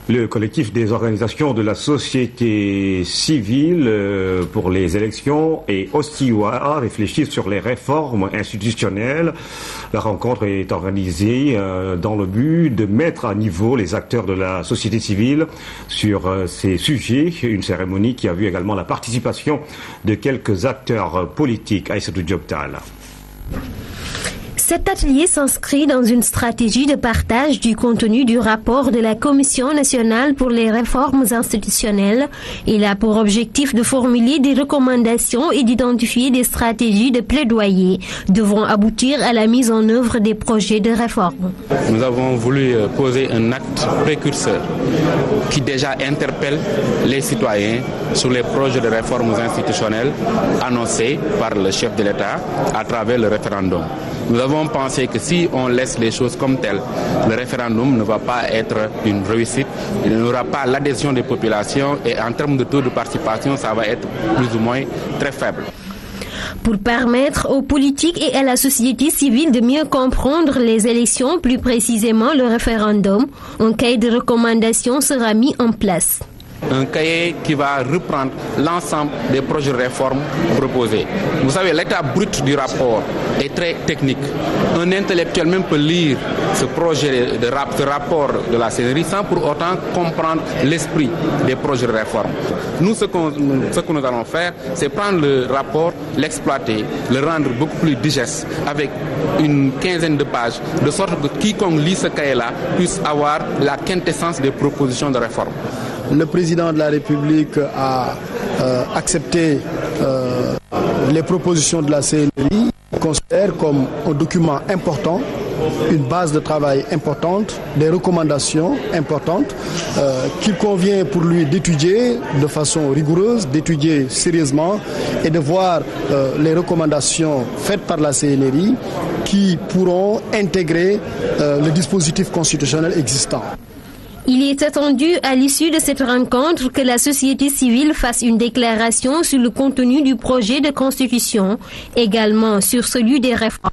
Le collectif des organisations de la société civile pour les élections et Ostiwa réfléchissent sur les réformes institutionnelles. La rencontre est organisée dans le but de mettre à niveau les acteurs de la société civile sur ces sujets. Une cérémonie qui a vu également la participation de quelques acteurs politiques. Aïssatou Diop Tall. Cet atelier s'inscrit dans une stratégie de partage du contenu du rapport de la Commission nationale pour les réformes institutionnelles. Il a pour objectif de formuler des recommandations et d'identifier des stratégies de plaidoyer devant aboutir à la mise en œuvre des projets de réforme. Nous avons voulu poser un acte précurseur qui déjà interpelle les citoyens sur les projets de réformes institutionnelles annoncés par le chef de l'État à travers le référendum. Nous avons pensé que si on laisse les choses comme telles, le référendum ne va pas être une réussite, il n'y aura pas l'adhésion des populations et en termes de taux de participation, ça va être plus ou moins très faible. Pour permettre aux politiques et à la société civile de mieux comprendre les élections, plus précisément le référendum, un cahier de recommandations sera mis en place. Un cahier qui va reprendre l'ensemble des projets de réforme proposés. Vous savez, l'état brut du rapport est très technique. Un intellectuel même peut lire ce rapport de la CNRI sans pour autant comprendre l'esprit des projets de réforme. Nous, ce que nous allons faire, c'est prendre le rapport, l'exploiter, le rendre beaucoup plus digeste avec une quinzaine de pages, de sorte que quiconque lit ce cahier-là puisse avoir la quintessence des propositions de réforme. Le président de la République a accepté les propositions de la CNRI, considère comme un document important, une base de travail importante, des recommandations importantes qu'il convient pour lui d'étudier de façon rigoureuse, d'étudier sérieusement et de voir les recommandations faites par la CNRI qui pourront intégrer le dispositif constitutionnel existant. Il est attendu à l'issue de cette rencontre que la société civile fasse une déclaration sur le contenu du projet de constitution, également sur celui des réformes.